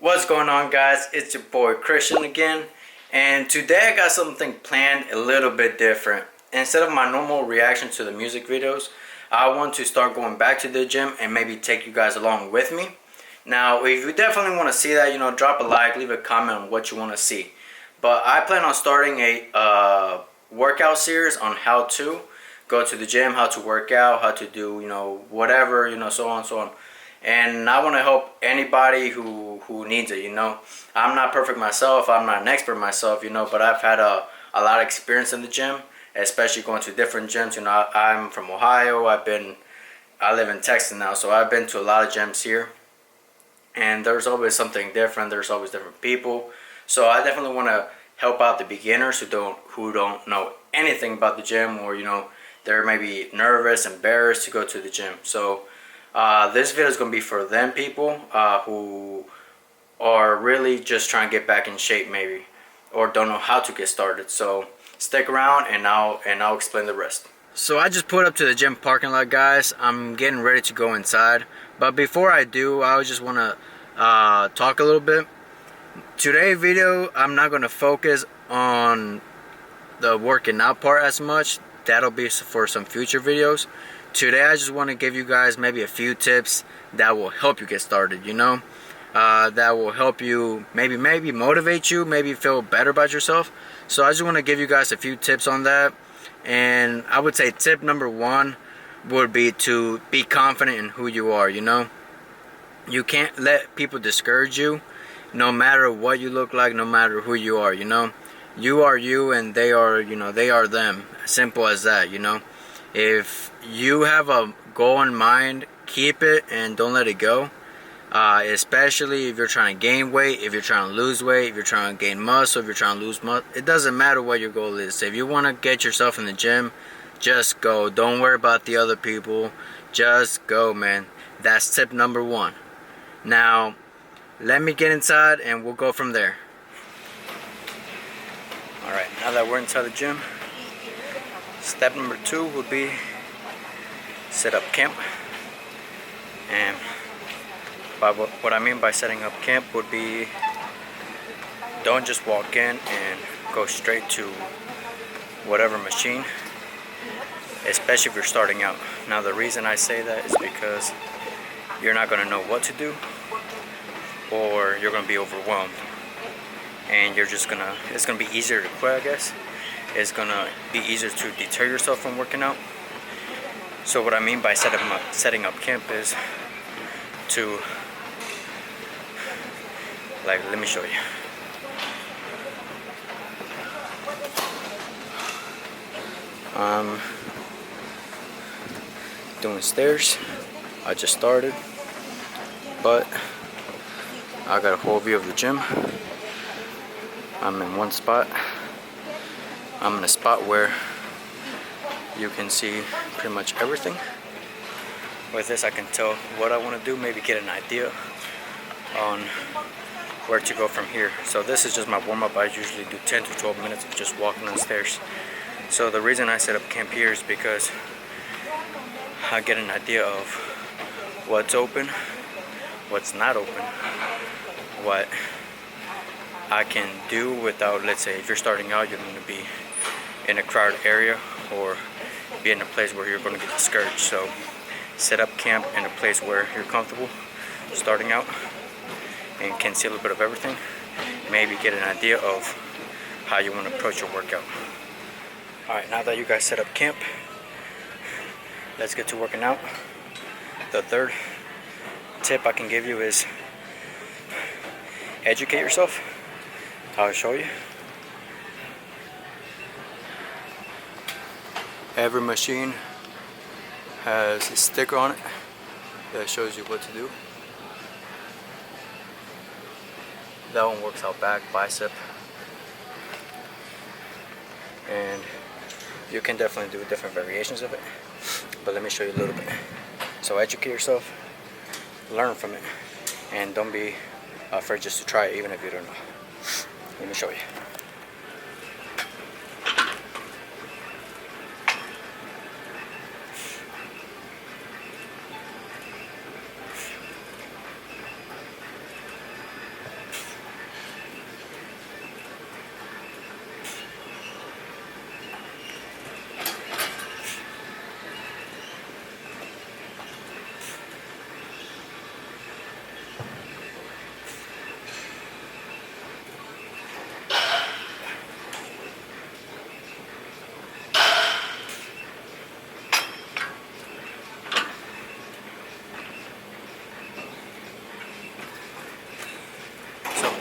What's going on, guys? It's your boy Christian again, and today I got something planned a little bit different. Instead of my normal reaction to the music videos, I want to start going back to the gym and maybe take you guys along with me. Now, if you definitely want to see that, drop a like, leave a comment on what you want to see. But I plan on starting a workout series on how to go to the gym, how to work out, how to do, whatever, so on and so on. And I want to help anybody who needs it, I'm not perfect myself. I'm not an expert myself, but I've had a lot of experience in the gym, especially going to different gyms. I'm from Ohio. I live in Texas now, so I've been to a lot of gyms here. And there's always something different. There's always different people. So I definitely want to help out the beginners who don't know anything about the gym, or they're maybe nervous, embarrassed to go to the gym. So this video is going to be for them people who are really just trying to get back in shape, maybe, or don't know how to get started. So stick around and I'll explain the rest. So I just pulled up to the gym parking lot, guys. I'm getting ready to go inside, but before I do, I just want to talk a little bit. Today's video, I'm not going to focus on the working out part as much. That'll be for some future videos. Today I just want to give you guys maybe a few tips that will help you get started, that will help you maybe motivate you, maybe feel better about yourself. So I just want to give you guys a few tips on that. And I would say tip number one would be to be confident in who you are. You can't let people discourage you, no matter what you look like, no matter who you are. You are you and they are they are them. Simple as that. If you have a goal in mind, keep it and don't let it go. Especially if you're trying to gain weight, if you're trying to lose weight, if you're trying to gain muscle, if you're trying to lose muscle. It doesn't matter what your goal is. If you want to get yourself in the gym, just go. Don't worry about the other people. Just go, man. That's tip number one. Now, let me get inside and we'll go from there. Alright, now that we're inside the gym, step number two would be set up camp. And by what I mean by setting up camp would be, don't just walk in and go straight to whatever machine, especially if you're starting out. Now the reason I say that is because you're not going to know what to do, or you're going to be overwhelmed, and it's going to be easier to quit, I guess. It's going to be easier to deter yourself from working out. So what I mean by setting up camp is to, let me show you. I'm doing stairs. I just started, but I got a whole view of the gym. I'm in one spot. I'm in a spot where you can see pretty much everything. With this I can tell what I want to do, maybe get an idea on where to go from here. So this is just my warm-up. I usually do 10 to 12 minutes of just walking on the stairs. So the reason I set up camp here is because I get an idea of what's open, what's not open, what I can do without, let's say if you're starting out, you're going to be in a crowded area or be in a place where you're going to get discouraged. So set up camp in a place where you're comfortable starting out and can see a little bit of everything. Maybe get an idea of how you want to approach your workout. Alright, now that you guys set up camp, let's get to working out. The third tip I can give you is educate yourself. I'll show you. Every machine has a sticker on it that shows you what to do. That one works out back, bicep, and you can definitely do different variations of it, but let me show you a little bit. So educate yourself, learn from it, and don't be afraid just to try it even if you don't know. Let me show you.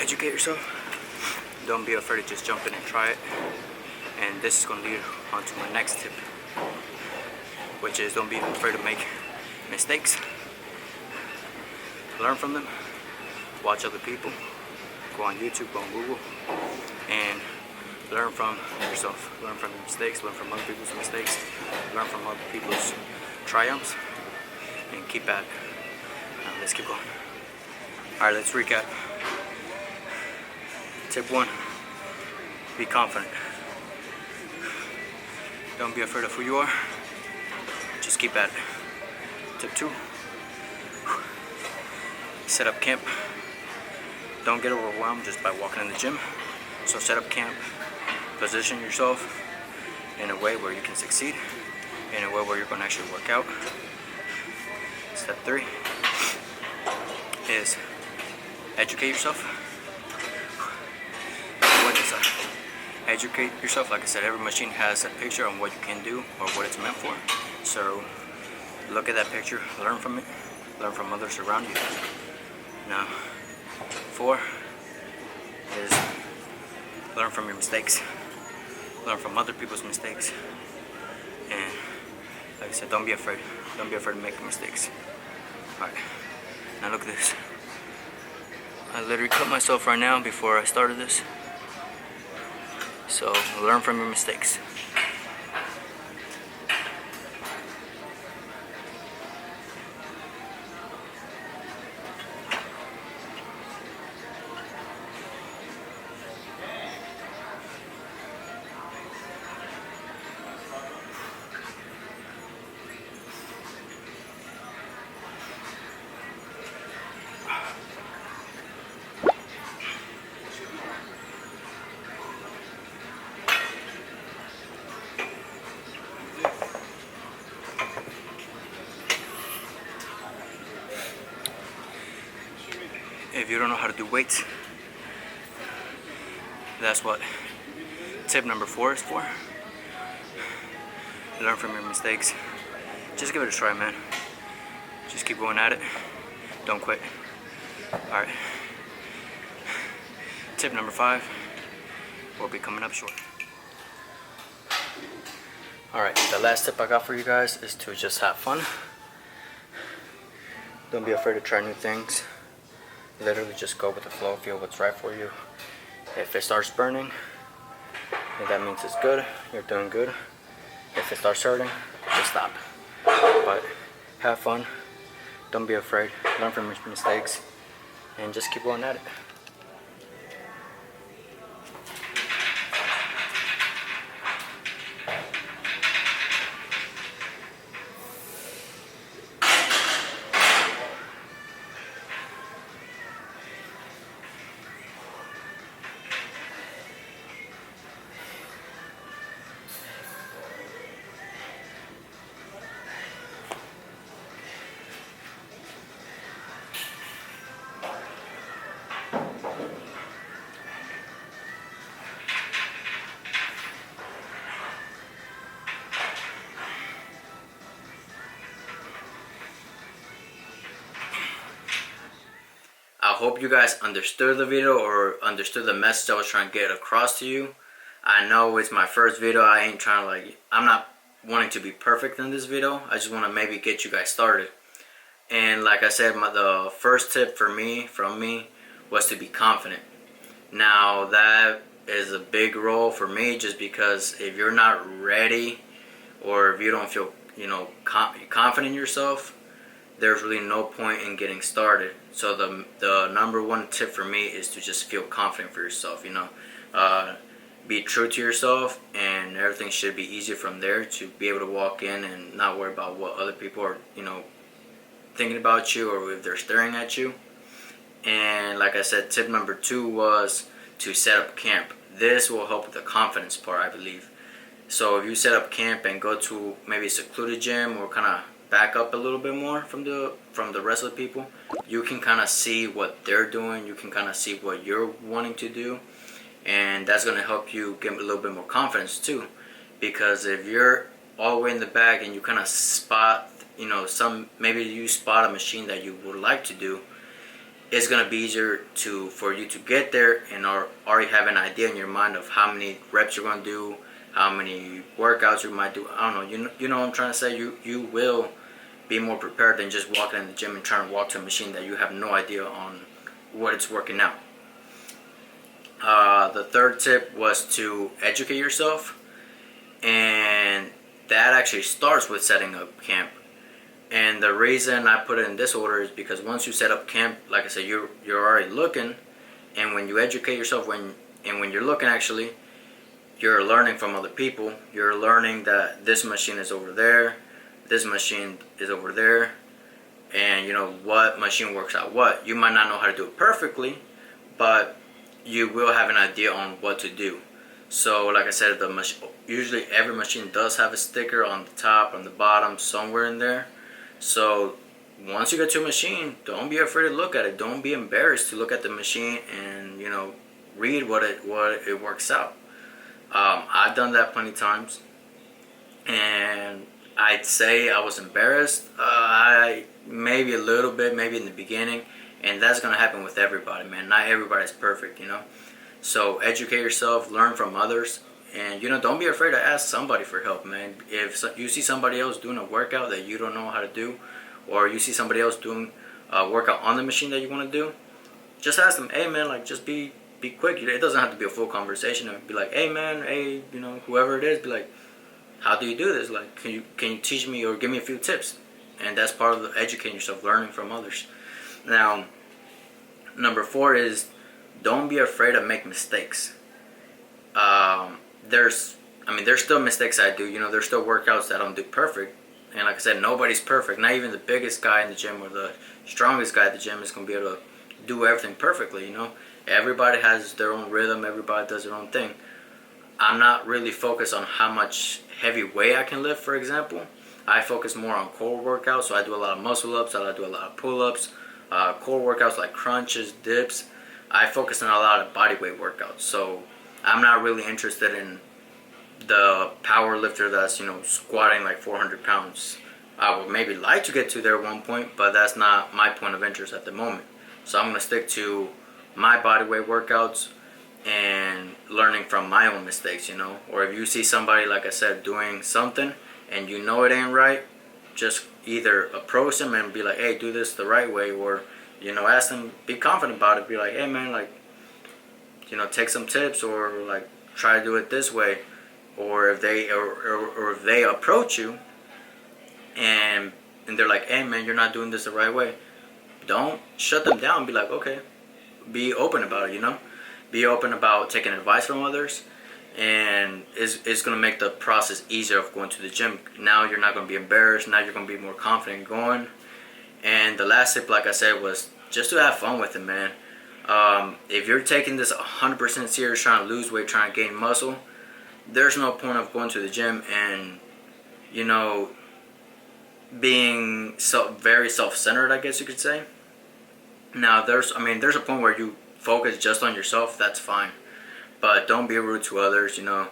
educate yourself. Don't be afraid to just jump in and try it. And this is going to lead on to my next tip, which is don't be afraid to make mistakes. Learn from them. Watch other people. Go on YouTube, go on Google, and learn from yourself. Learn from your mistakes. Learn from other people's mistakes. Learn from other people's triumphs, and keep at it. Now let's keep going. Alright, let's recap. Tip 1, be confident. Don't be afraid of who you are. Just keep at it. Tip 2, set up camp. Don't get overwhelmed just by walking in the gym. So set up camp. Position yourself in a way where you can succeed, in a way where you're going to actually work out. Step 3 is educate yourself. What is that? Educate yourself. Like I said, every machine has a picture on what you can do or what it's meant for. So look at that picture, learn from it, learn from others around you. Now, 4 is learn from your mistakes. Learn from other people's mistakes. And like I said, don't be afraid. Don't be afraid to make mistakes. Alright, now look at this. I literally cut myself right now before I started this. So learn from your mistakes. If you don't know how to do weights, that's what tip number 4 is for. Learn from your mistakes. Just give it a try, man. Just keep going at it. Don't quit. Alright. Tip number 5 will be coming up short. Alright, the last tip I got for you guys is to just have fun. Don't be afraid to try new things. Literally just go with the flow, feel what's right for you. If it starts burning, then that means it's good, you're doing good. If it starts hurting, just stop. But have fun, don't be afraid, learn from your mistakes, and just keep going at it. I hope you guys understood the video or understood the message I was trying to get across to you. I know it's my first video. I ain't trying to I'm not wanting to be perfect in this video. I just want to maybe get you guys started. And like I said, the first tip from me was to be confident. Now that is a big role for me, just because if you're not ready or if you don't feel confident in yourself, there's really no point in getting started. So the number 1 tip for me is to just feel confident for yourself. Be true to yourself, and everything should be easy from there to be able to walk in and not worry about what other people are thinking about you or if they're staring at you. And like I said, tip number 2 was to set up camp. This will help with the confidence part, I believe. So if you set up camp and go to maybe a secluded gym or kind of back up a little bit more from the rest of the people, you can kind of see what they're doing, you can kind of see what you're wanting to do, and that's going to help you get a little bit more confidence too. Because if you're all the way in the back and you kind of spot maybe you spot a machine that you would like to do, it's gonna be easier for you to get there and already have an idea in your mind of how many reps you're gonna do, how many workouts you might do. I don't know. You know what I'm trying to say. You will be more prepared than just walking in the gym and trying to walk to a machine that you have no idea on what it's working out. The third tip was to educate yourself, and that actually starts with setting up camp. And the reason I put it in this order is because once you set up camp, like I said, you're already looking, and when you educate yourself, when you're looking, actually, you're learning from other people. You're learning that this machine is over there, this machine is over there, and you know what machine works out what. You might not know how to do it perfectly, but you will have an idea on what to do. So like I said, usually every machine does have a sticker on the top, on the bottom, somewhere in there. So once you get to a machine, don't be afraid to look at it. Don't be embarrassed to look at the machine and, you know, read what it works out. I've done that plenty of times, and I'd say I was embarrassed. I maybe a little bit, maybe in the beginning, and that's gonna happen with everybody, man. Not everybody's perfect, you know. So educate yourself, learn from others, and you know, don't be afraid to ask somebody for help, man. If you see somebody else doing a workout that you don't know how to do, or you see somebody else doing a workout on the machine that you want to do, just ask them, hey man, like just be quick. It doesn't have to be a full conversation. Be like, hey man, hey, you know, whoever it is, be like, how do you do this? Like, can you teach me or give me a few tips? And that's part of educating yourself, learning from others. Now, number 4 is don't be afraid to make mistakes. There's still mistakes I do. You know, there's still workouts that I don't do perfect. And like I said, nobody's perfect. Not even the biggest guy in the gym or the strongest guy at the gym is going to be able to do everything perfectly, you know. Everybody has their own rhythm. Everybody does their own thing. I'm not really focused on how much heavy weight I can lift, for example. I focus more on core workouts, so I do a lot of muscle ups, I do a lot of pull-ups, core workouts like crunches, dips. I focus on a lot of body weight workouts, so I'm not really interested in the power lifter that's, you know, squatting like 400 pounds. I would maybe like to get to there at one point, but that's not my point of interest at the moment. So I'm going to stick to my body weight workouts and learning from my own mistakes, you know. Or if you see somebody, like I said, doing something and you know it ain't right, just either approach them and be like, hey, do this the right way, or, you know, ask them, be confident about it, be like, hey man, like, you know, take some tips, or like try to do it this way. Or if they or if they approach you and they're like, hey man, you're not doing this the right way, don't shut them down. Be like, okay, be open about it, you know. Be open about taking advice from others, and it's going to make the process easier of going to the gym. Now you're not going to be embarrassed. Now you're going to be more confident going. And the last tip, like I said, was just to have fun with it, man. If you're taking this 100% serious, trying to lose weight, trying to gain muscle, there's no point of going to the gym and, you know, being very self-centered, I guess you could say. Now, there's a point where you focus just on yourself, that's fine. But don't be rude to others, you know.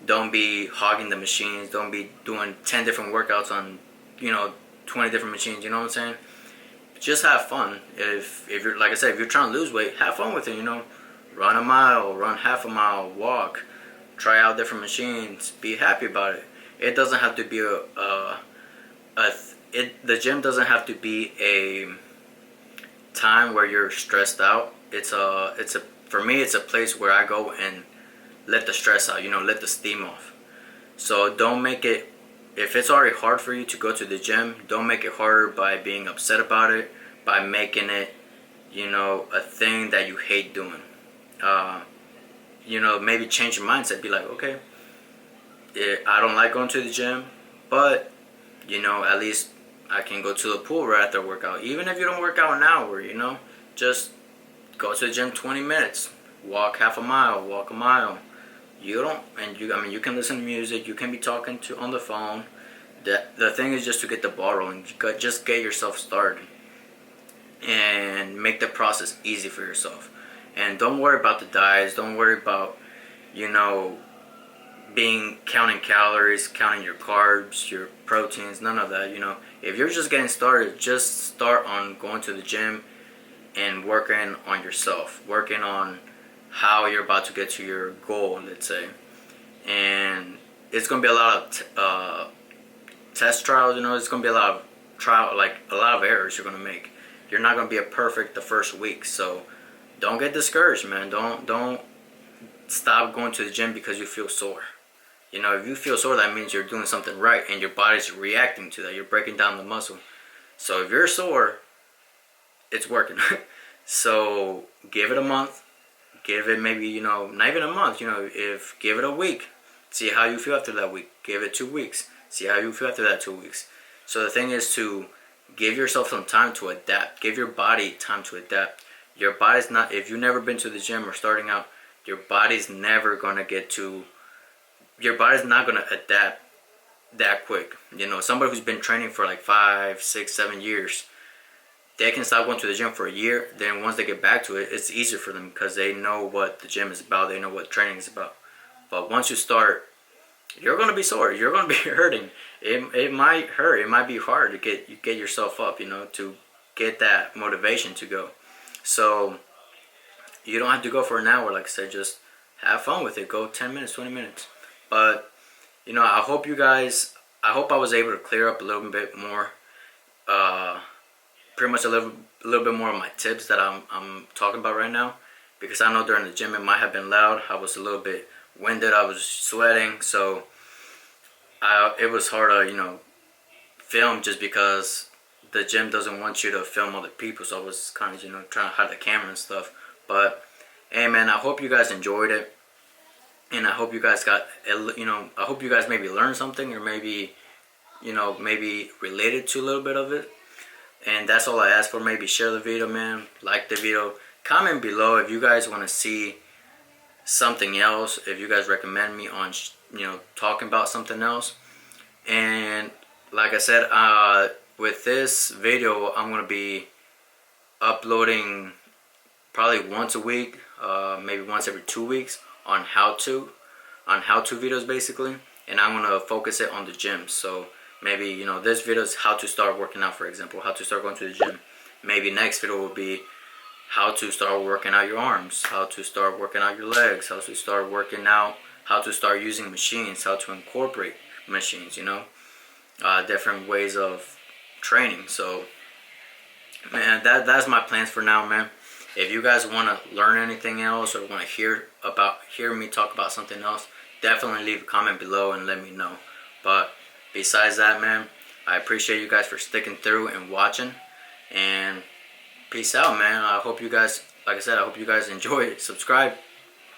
Don't be hogging the machines. Don't be doing 10 different workouts on, you know, 20 different machines, you know what I'm saying? Just have fun. If you're, like I said, if you're trying to lose weight, have fun with it, you know. Run a mile, run half a mile, walk, try out different machines, be happy about it. It doesn't have to be the gym doesn't have to be a time where you're stressed out. For me, it's a place where I go and let the stress out, you know, let the steam off. So don't make it, if it's already hard for you to go to the gym, don't make it harder by being upset about it, by making it, you know, a thing that you hate doing. You know, maybe change your mindset. Be like, okay, I don't like going to the gym, but, you know, at least I can go to the pool right after workout. Even if you don't work out an hour, you know, just go to the gym 20 minutes, walk half a mile, walk a mile. You can listen to music, you can be talking on the phone. The thing is just to get the ball rolling, just get yourself started and make the process easy for yourself. And don't worry about the diets, don't worry about, you know, counting calories, counting your carbs, your proteins, none of that, you know. If you're just getting started, just start on going to the gym and working on yourself, working on how you're about to get to your goal, let's say. And it's gonna be a lot of test trials. You know, it's gonna be a lot of a lot of errors you're gonna make. You're not gonna be a perfect the first week, so don't get discouraged, man. Don't stop going to the gym because you feel sore. You know, if you feel sore, that means you're doing something right and your body's reacting to that. You're breaking down the muscle. So if you're sore, it's working. So give it a month. Give it maybe, you know, not even a month. You know, if give it a week. See how you feel after that week. Give it 2 weeks. See how you feel after that 2 weeks. So the thing is to give yourself some time to adapt. Give your body time to adapt. Your body's not, if you've never been to the gym or starting out, your body's never going to your body's not going to adapt that quick. You know, somebody who's been training for like 5, 6, 7 years, they can stop going to the gym for a year. Then once they get back to it, it's easier for them because they know what the gym is about. They know what training is about. But once you start, you're going to be sore. You're going to be hurting. It might hurt. It might be hard to get yourself up, you know, to get that motivation to go. So you don't have to go for an hour. Like I said, just have fun with it. Go 10 minutes, 20 minutes. But, you know, I hope I was able to clear up a little bit more, pretty much a little bit more of my tips that I'm talking about right now. Because I know during the gym it might have been loud. I was a little bit winded. I was sweating. So it was hard to, you know, film just because the gym doesn't want you to film other people. So I was kind of, you know, trying to hide the camera and stuff. But, hey, man, I hope you guys enjoyed it. And I hope you guys I hope you guys maybe learned something or maybe, you know, maybe related to a little bit of it. And that's all I ask for. Maybe share the video, man. Like the video. Comment below if you guys want to see something else. If you guys recommend me on, you know, talking about something else. And like I said, with this video, I'm going to be uploading probably once a week, maybe once every 2 weeks on how-to videos basically. And I'm going to focus it on the gym. So maybe, you know, this video is how to start working out, for example, how to start going to the gym. Maybe next video will be how to start working out your arms, how to start working out your legs, how to start working out, how to start using machines, how to incorporate machines, you know, different ways of training. So, man, that's my plans for now, man. If you guys want to learn anything else or want to hear me talk about something else, definitely leave a comment below and let me know. But besides that, man, I appreciate you guys for sticking through and watching. And peace out, man. I hope you guys, like I said, I hope you guys enjoy it. Subscribe.